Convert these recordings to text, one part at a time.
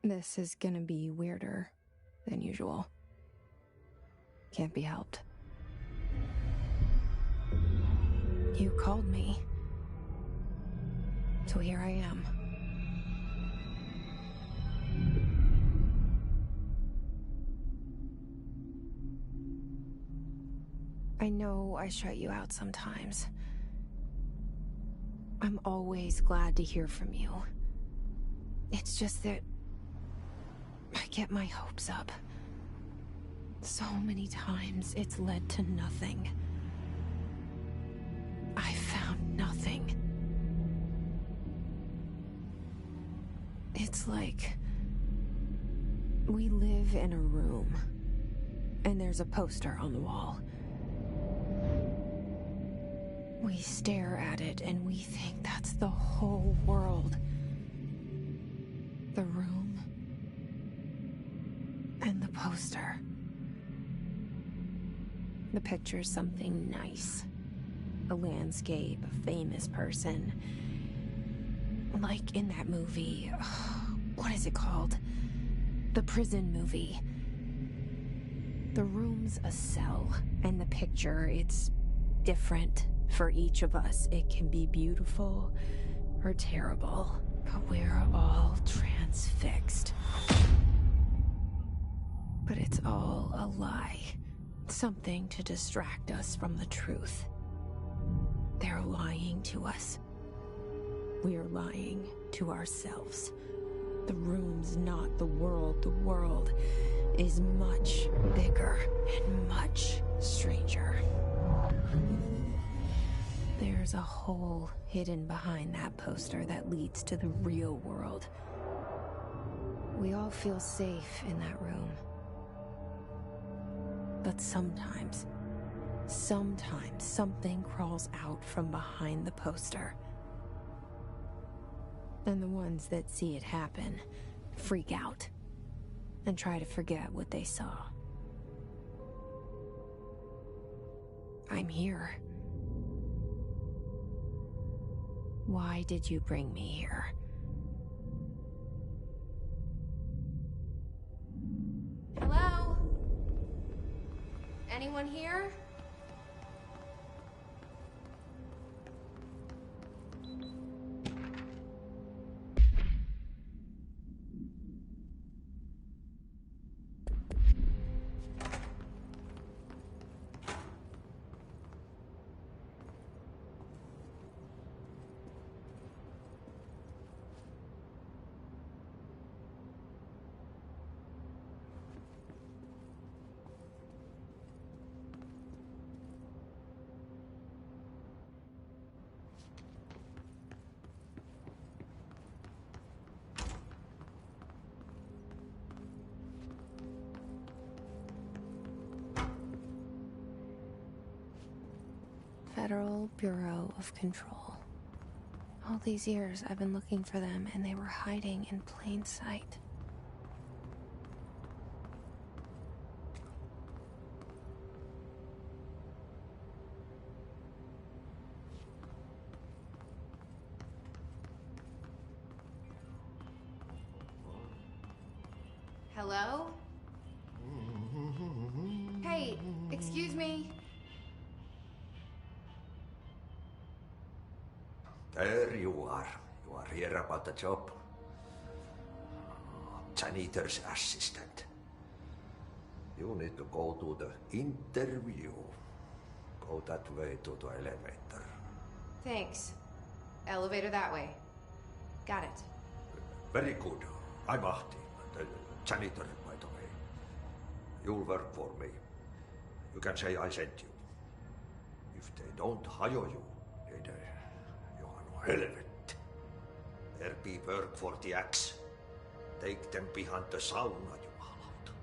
This is gonna be weirder than usual. Can't be helped. You called me. So here I am. I know I shut you out sometimes. I'm always glad to hear from you. It's just that I get my hopes up. So many times it's led to nothing. I found nothing. It's like we live in a room, and there's a poster on the wall. We stare at it and we think that's the whole world. The room and the poster. The picture's something nice. A landscape, a famous person. Like in that movie, what is it called? The prison movie. The room's a cell, and the picture, it's different for each of us. It can be beautiful or terrible, but we're all transfixed. But it's all a lie. Something to distract us from the truth. They're lying to us. We're lying to ourselves. The room's not the world. The world is much bigger and much stranger. There's a hole hidden behind that poster that leads to the real world. We all feel safe in that room. But sometimes something crawls out from behind the poster. And the ones that see it happen freak out and try to forget what they saw. I'm here. Why did you bring me here? Hello? Anyone here? Federal Bureau of Control. All these years I've been looking for them, and they were hiding in plain sight. Hello? Hey, excuse me. There you are. You are here about the job. Janitor's assistant. You need to go to the interview. Go that way to the elevator. Thanks. Elevator that way. Got it. Very good. I'm Ahti, the janitor, by the way. You'll work for me. You can say I sent you. If they don't hire you, you are no helvet. There be work for the axe. Take them behind the sauna, jumalauta.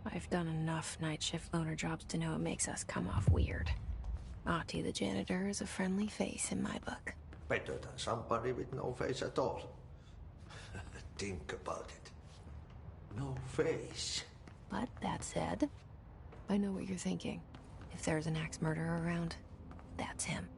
I've done enough night shift loner jobs to know it makes us come off weird. Ahti the janitor is a friendly face in my book. Better than somebody with no face at all. Think about it. No face. But that said, I know what you're thinking. If there's an axe murderer around, that's him.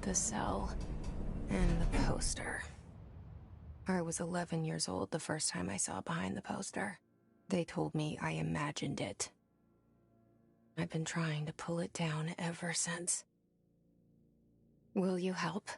The cell. And the poster. I was 11 years old the first time I saw behind the poster. They told me I imagined it. I've been trying to pull it down ever since. Will you help?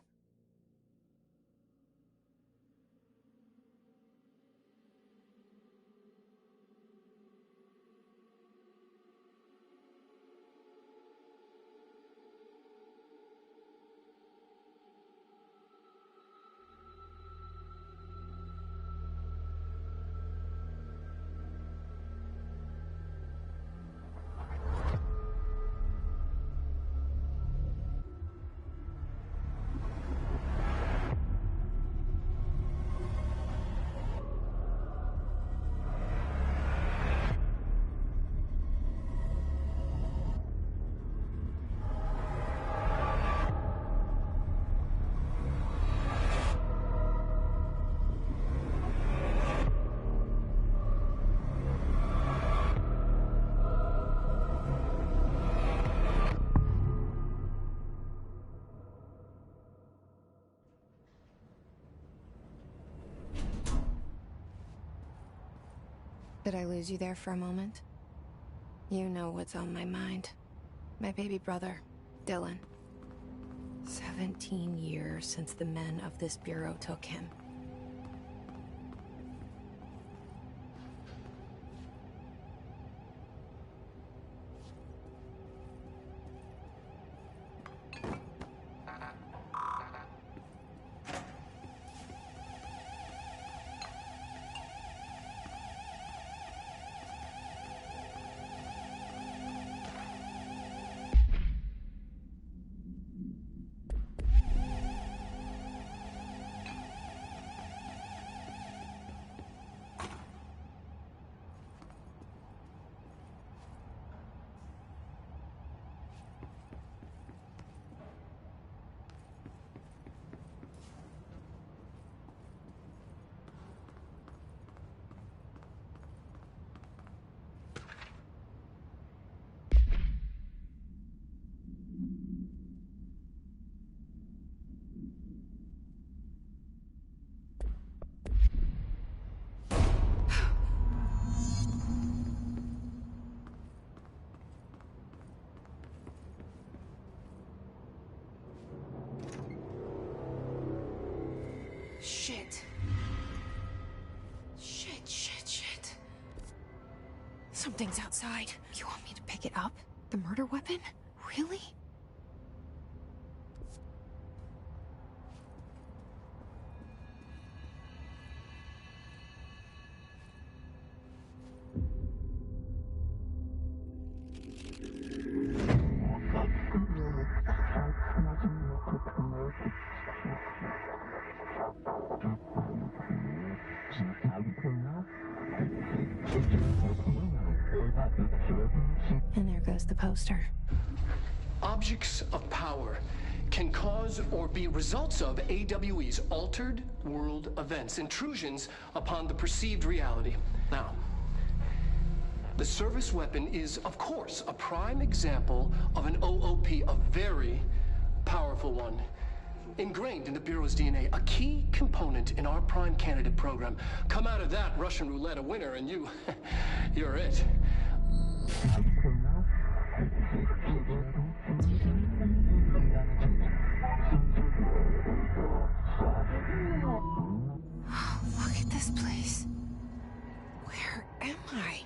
Did I lose you there for a moment? You know what's on my mind. My baby brother, Dylan. 17 years since the men of this bureau took him. Shit. Shit. Something's outside. You want me to pick it up? The murder weapon? Really? And there goes the poster. Objects of power can cause or be results of AWE's altered world events, intrusions upon the perceived reality. Now, the service weapon is, of course, a prime example of an OOP, a very powerful one. Ingrained in the Bureau's DNA, a key component in our prime candidate program. Come out of that Russian roulette a winner and you're it. Look at this place. Where am I?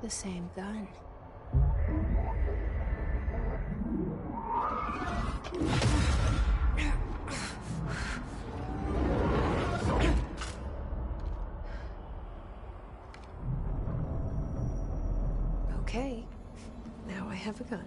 The same gun. Okay. I have a gun.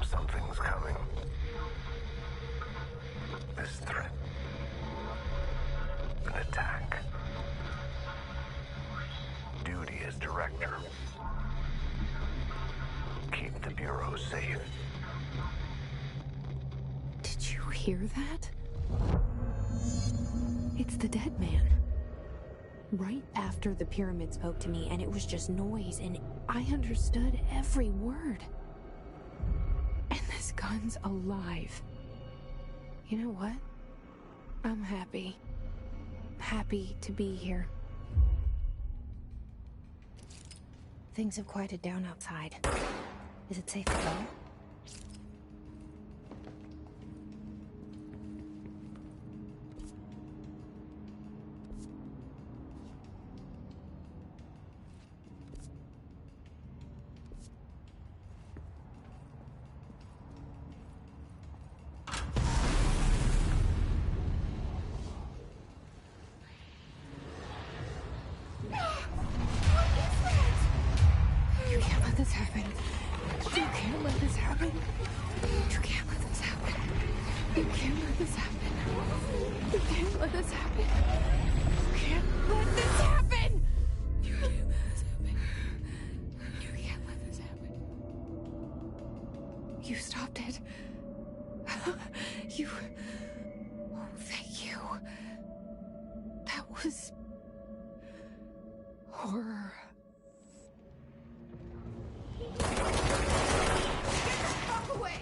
Something's coming. This threat. An attack. Duty as director. Keep the Bureau safe. Did you hear that? It's the dead man. Right after the pyramid spoke to me, and it was just noise, and I understood every word. And this gun's alive. You know what? I'm happy. Happy to be here. Things have quieted down outside. Is it safe to go? You can't let this happen. You can't let this happen. You can't let this happen. You can't let this happen. You can't let this happen. You can't let this happen. You can't let this happen. You can't let this happen. You stopped it. You... Oh, thank you. That was... horror. Get the fuck away!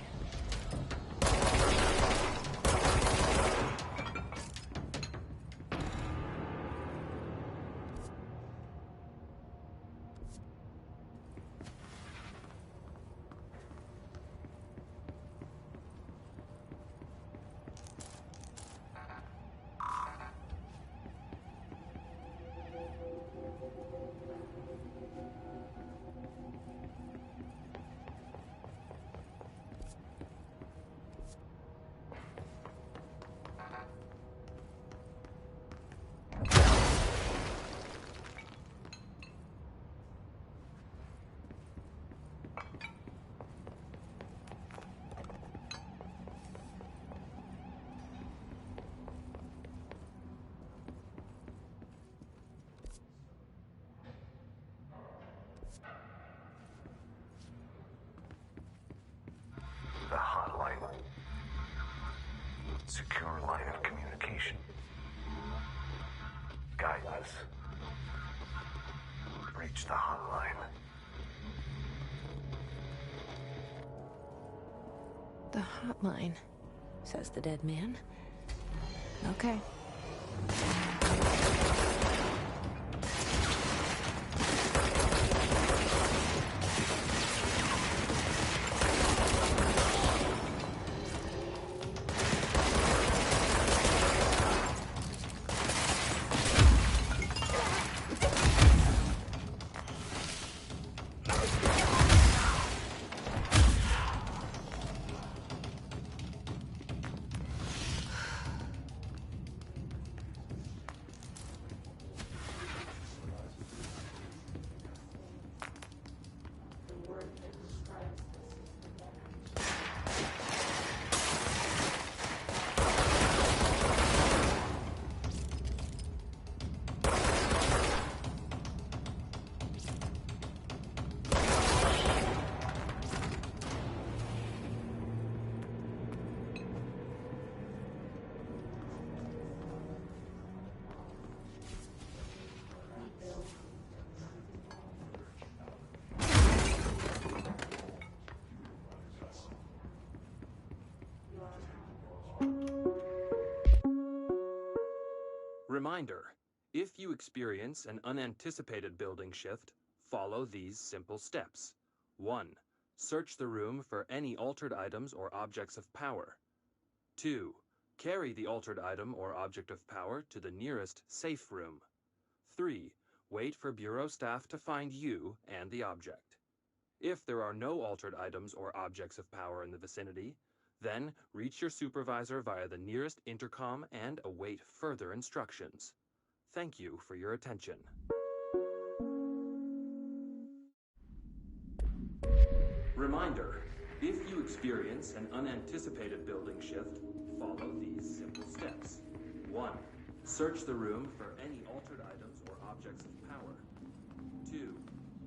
The hotline. Secure line of communication. Guide us. Reach the hotline. The hotline, says the dead man. Okay. Reminder, if you experience an unanticipated building shift, follow these simple steps. 1. Search the room for any altered items or objects of power. 2. Carry the altered item or object of power to the nearest safe room. 3. Wait for Bureau staff to find you and the object. If there are no altered items or objects of power in the vicinity, then reach your supervisor via the nearest intercom and await further instructions. Thank you for your attention. Reminder, if you experience an unanticipated building shift, follow these simple steps. 1. Search the room for any altered items or objects of power. 2.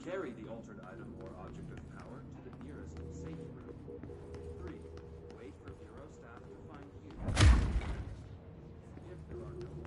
Carry the altered item or object of power to the nearest safe room. 3. Wait for Bureau staff to find you. If there are no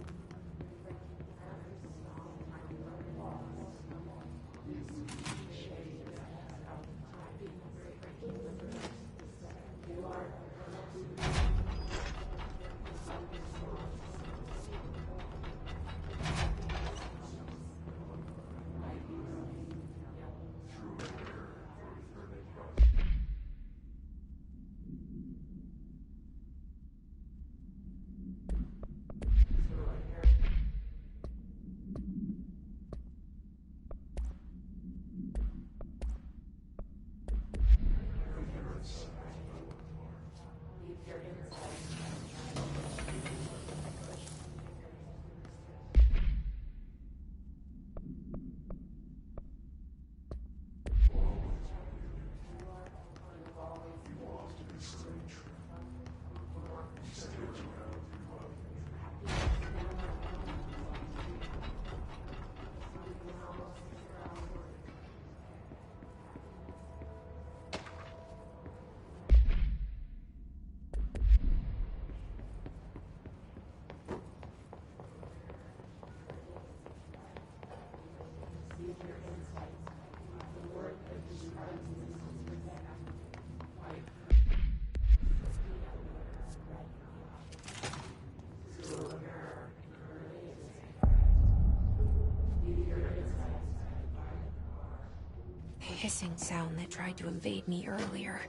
The hissing sound that tried to invade me earlier.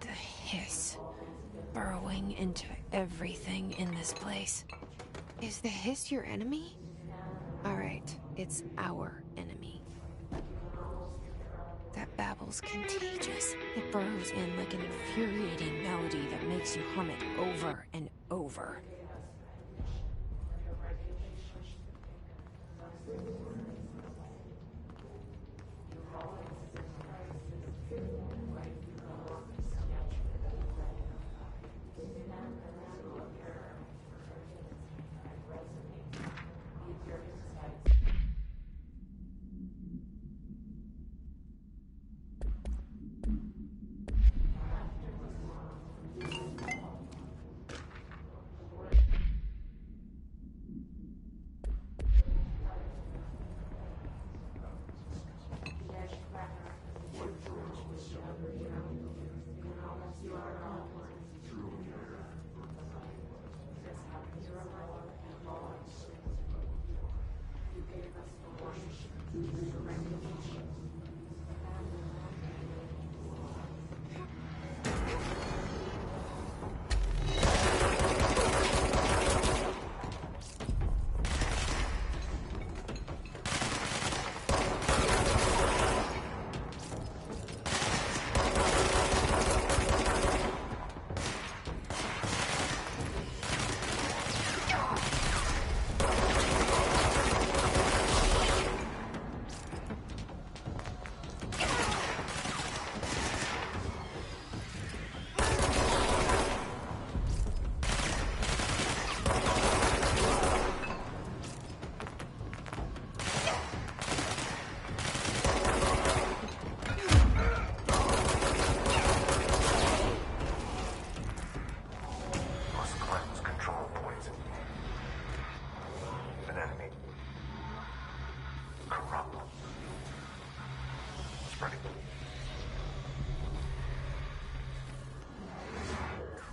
The hiss. Burrowing into everything in this place. Is the hiss your enemy? Alright, it's our enemy. That babble's contagious. It burrows in like an infuriating melody that makes you hum it over and over.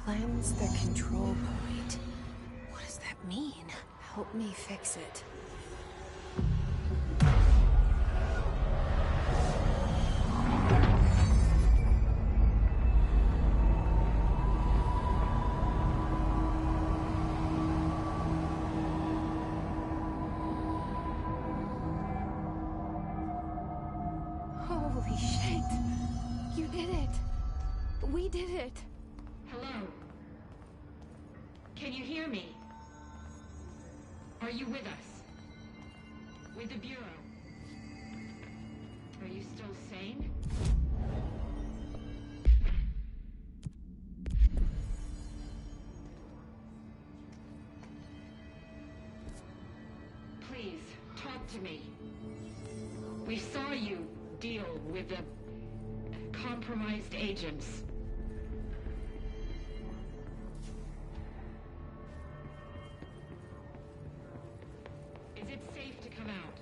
Cleanse the control point. What does that mean? Help me fix it. Holy shit! You did it! We did it! Hello? Can you hear me? Are you with us? With the Bureau? Are you still sane? Please, talk to me. We saw you deal with the compromised agents. Is it safe to come out?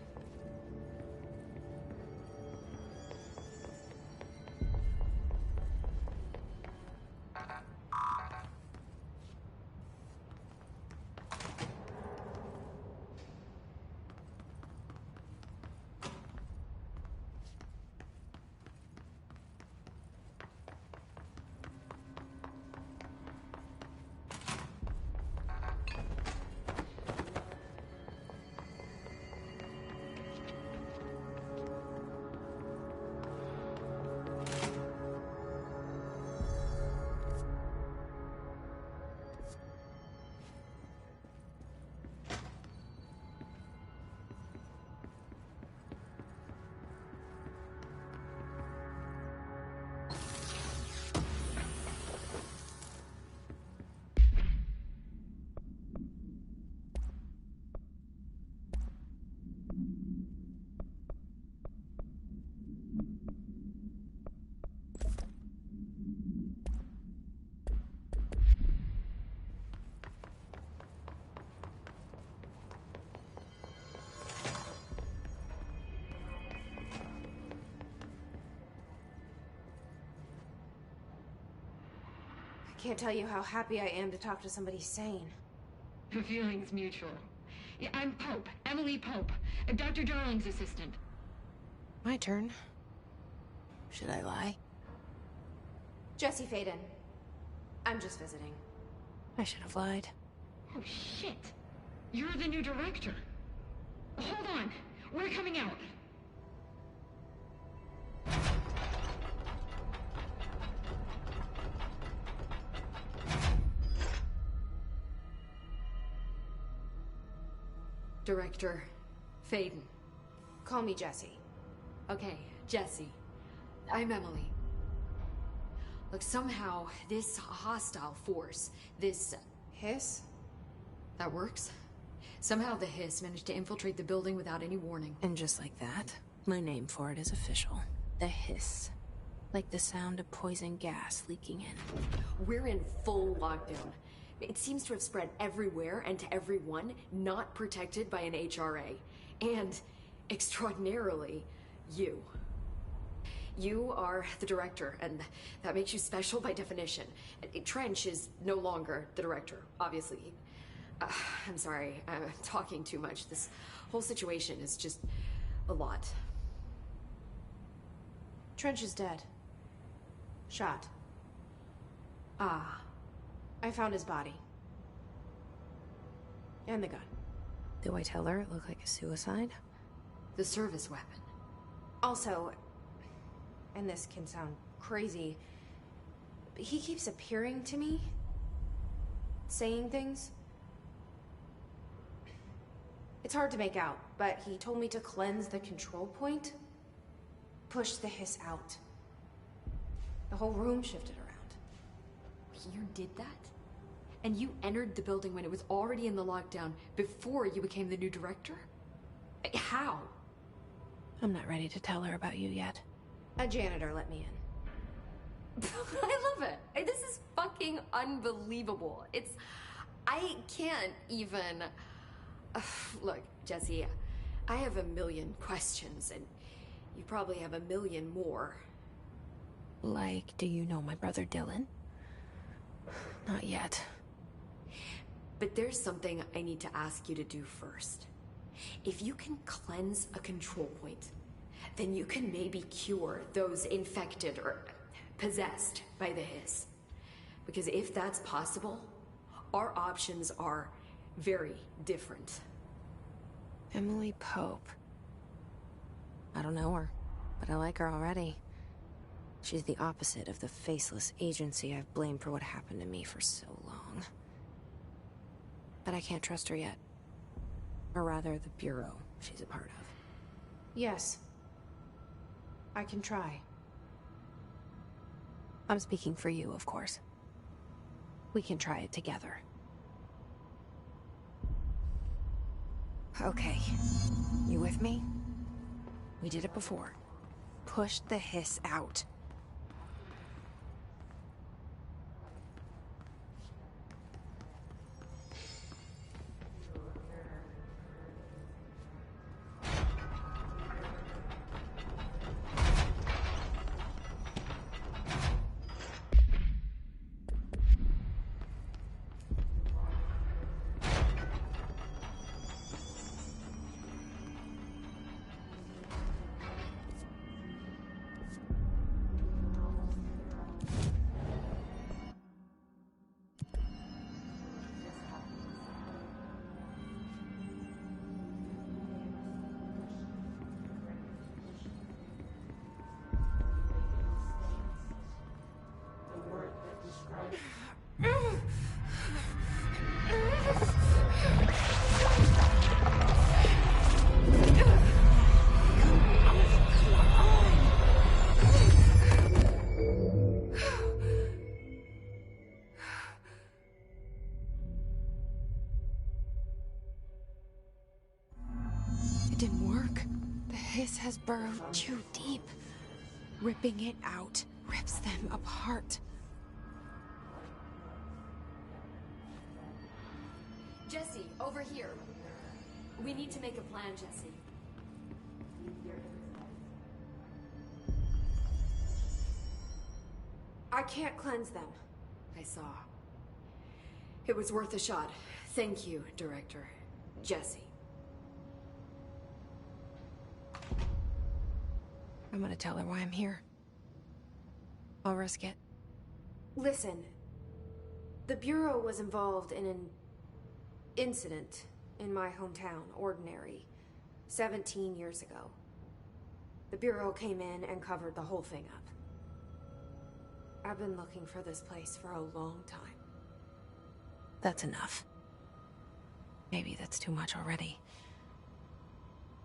I can't tell you how happy I am to talk to somebody sane. The feeling's mutual. Yeah, I'm Pope, Emily Pope, Dr. Darling's assistant. My turn. Should I lie? Jesse Faden. I'm just visiting. I should have lied. Oh, shit. You're the new director. Hold on. We're coming out. Director Faden. Call me Jesse. Okay, Jesse. I'm Emily. Look, somehow this hostile force, this Hiss? that works. Somehow the hiss managed to infiltrate the building without any warning. And just like that, my name for it is official. The hiss. Like the sound of poison gas leaking in. We're in full lockdown. It seems to have spread everywhere and to everyone not protected by an HRA. And, extraordinarily, you. You are the director, and that makes you special by definition. Trench is no longer the director, obviously. I'm sorry, I'm talking too much. This whole situation is just a lot. Trench is dead. Shot. Ah. I found his body. And the gun. Do I tell her it looked like a suicide? The service weapon. Also, and this can sound crazy, but he keeps appearing to me, saying things. It's hard to make out, but he told me to cleanse the control point, push the hiss out. The whole room shifted around. You did that? And you entered the building when it was already in the lockdown before you became the new director? How? I'm not ready to tell her about you yet. A janitor let me in. I love it. This is fucking unbelievable. I can't even... Look, Jesse, I have a million questions, and you probably have a million more. Like, do you know my brother Dylan? Not yet. But there's something I need to ask you to do first. If you can cleanse a control point, then you can maybe cure those infected or possessed by the hiss. Because if that's possible, our options are very different. Emily Pope. I don't know her, but I like her already. She's the opposite of the faceless agency I've blamed for what happened to me for so long. But I can't trust her yet. Or rather, the Bureau she's a part of. Yes. I can try. I'm speaking for you, of course. We can try it together. Okay. You with me? We did it before. Push the hiss out. Has burrowed too deep. Ripping it out rips them apart. Jesse, over here. We need to make a plan, Jesse. I can't cleanse them. I saw. It was worth a shot. Thank you, Director. Jesse. I'm gonna tell her why I'm here. I'll risk it. Listen. The Bureau was involved in an incident in my hometown, Ordinary, 17 years ago. The Bureau came in and covered the whole thing up. I've been looking for this place for a long time. That's enough. Maybe that's too much already.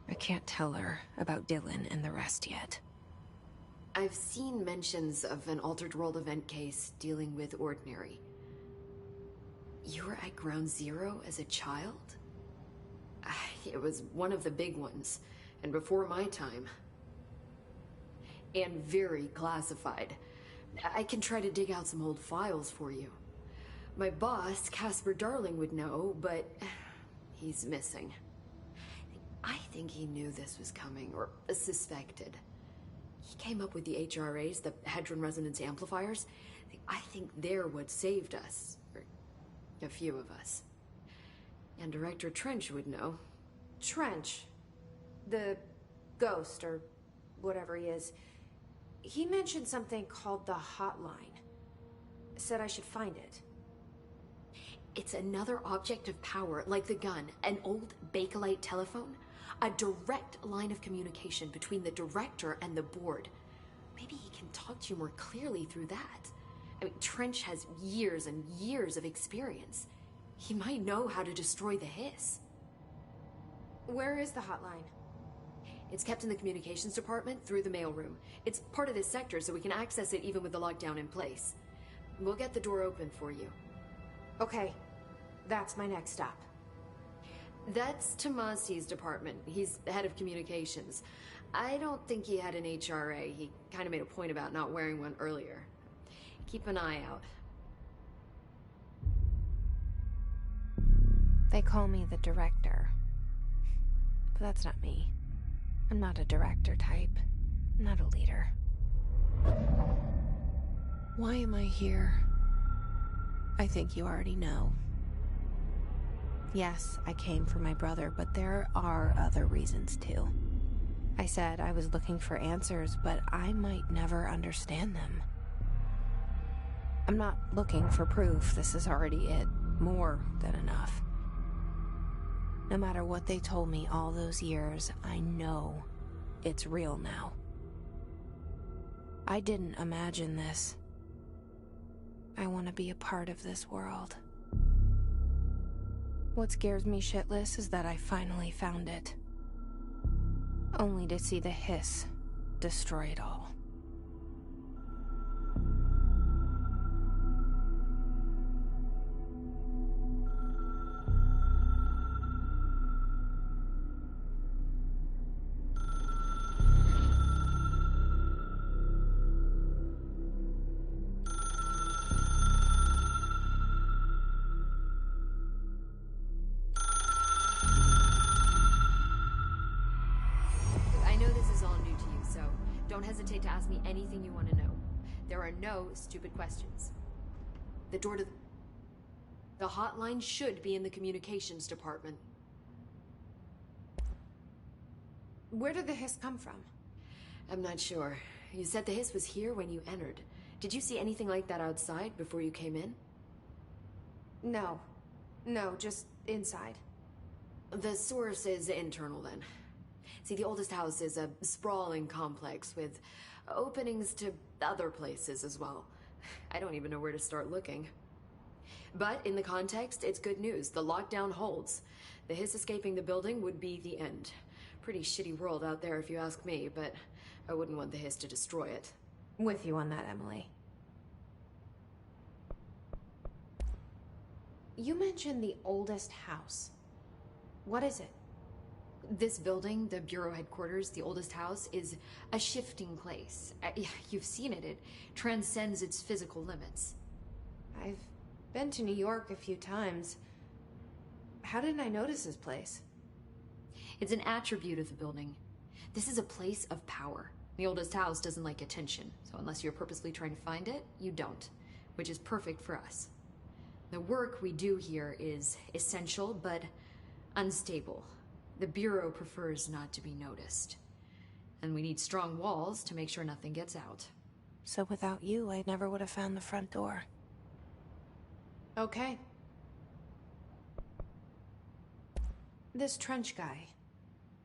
I can't tell her about Dylan and the rest yet. I've seen mentions of an Altered World event case dealing with Ordinary. You were at Ground Zero as a child? It was one of the big ones, and before my time. And very classified. I can try to dig out some old files for you. My boss, Casper Darling, would know, but he's missing. I think he knew this was coming, or suspected. He came up with the HRAs, the Hadron Resonance Amplifiers. I think they're what saved us. Or a few of us. And Director Trench would know. Trench? The ghost, or whatever he is. He mentioned something called the Hotline. Said I should find it. It's another object of power, like the gun, an old Bakelite telephone. A direct line of communication between the director and the board. Maybe he can talk to you more clearly through that. I mean, Trench has years and years of experience. He might know how to destroy the hiss. Where is the hotline? It's kept in the communications department through the mailroom. It's part of this sector, so we can access it even with the lockdown in place. We'll get the door open for you. Okay, that's my next stop. That's Tomasi's department. He's the head of communications. I don't think he had an HRA. He kind of made a point about not wearing one earlier. Keep an eye out. They call me the director. But that's not me. I'm not a director type. I'm not a leader. Why am I here? I think you already know. Yes, I came for my brother, but there are other reasons too. I said I was looking for answers, but I might never understand them. I'm not looking for proof. This is already it. More than enough. No matter what they told me all those years, I know it's real now. I didn't imagine this. I want to be a part of this world. What scares me shitless is that I finally found it. Only to see the hiss destroy it all. Don't hesitate to ask me anything you want to know. There are no stupid questions. The door to the hotline should be in the communications department. Where did the hiss come from? I'm not sure. You said the hiss was here when you entered. Did you see anything like that outside before you came in? No. No, just inside. The source is internal then. See, the oldest house is a sprawling complex with openings to other places as well. I don't even know where to start looking. But in the context, it's good news. The lockdown holds. The hiss escaping the building would be the end. Pretty shitty world out there if you ask me, but I wouldn't want the hiss to destroy it. With you on that, Emily. You mentioned the oldest house. What is it? This building, the Bureau headquarters, the oldest house, is a shifting place. You've seen it. It transcends its physical limits. I've been to New York a few times. How didn't I notice this place? It's an attribute of the building. This is a place of power. The oldest house doesn't like attention, so unless you're purposely trying to find it, you don't, which is perfect for us. The work we do here is essential, but unstable. The Bureau prefers not to be noticed. And we need strong walls to make sure nothing gets out. So without you, I never would have found the front door. Okay. This Trench guy.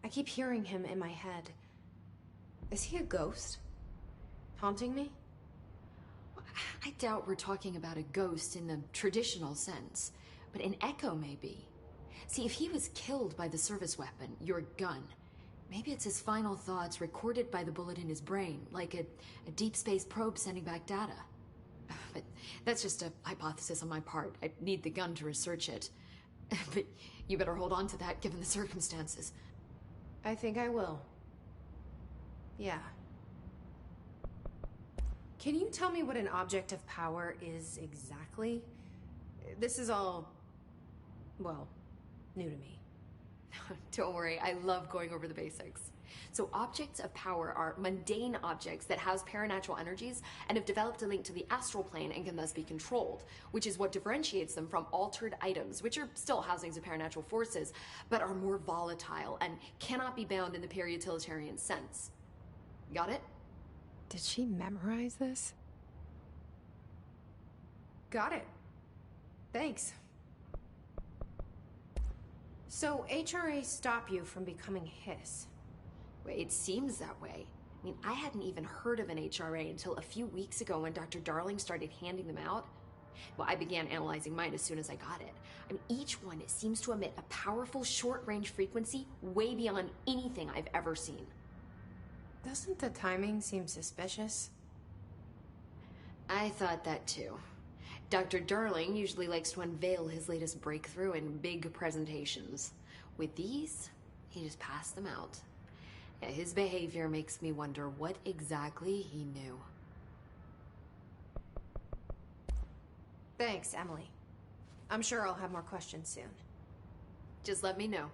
I keep hearing him in my head. Is he a ghost? Haunting me? I doubt we're talking about a ghost in the traditional sense, but an echo maybe. See, if he was killed by the service weapon, your gun, maybe it's his final thoughts recorded by the bullet in his brain, like a deep space probe sending back data. But that's just a hypothesis on my part. I need the gun to research it. But you better hold on to that given the circumstances. I think I will. Yeah. Can you tell me what an object of power is exactly? This is all, well, new to me. Don't worry, I love going over the basics. So objects of power are mundane objects that house paranatural energies and have developed a link to the astral plane and can thus be controlled, which is what differentiates them from altered items, which are still housings of paranatural forces, but are more volatile and cannot be bound in the peri-utilitarian sense. Got it? Did she memorize this? Got it. Thanks. So HRA stop you from becoming Hiss? Well, it seems that way. I mean, I hadn't even heard of an HRA until a few weeks ago when Dr. Darling started handing them out. Well, I began analyzing mine as soon as I got it. I mean, each one seems to emit a powerful short-range frequency way beyond anything I've ever seen. Doesn't the timing seem suspicious? I thought that too. Dr. Darling usually likes to unveil his latest breakthrough in big presentations. With these, he just passed them out. Yeah, his behavior makes me wonder what exactly he knew. Thanks, Emily. I'm sure I'll have more questions soon. Just let me know.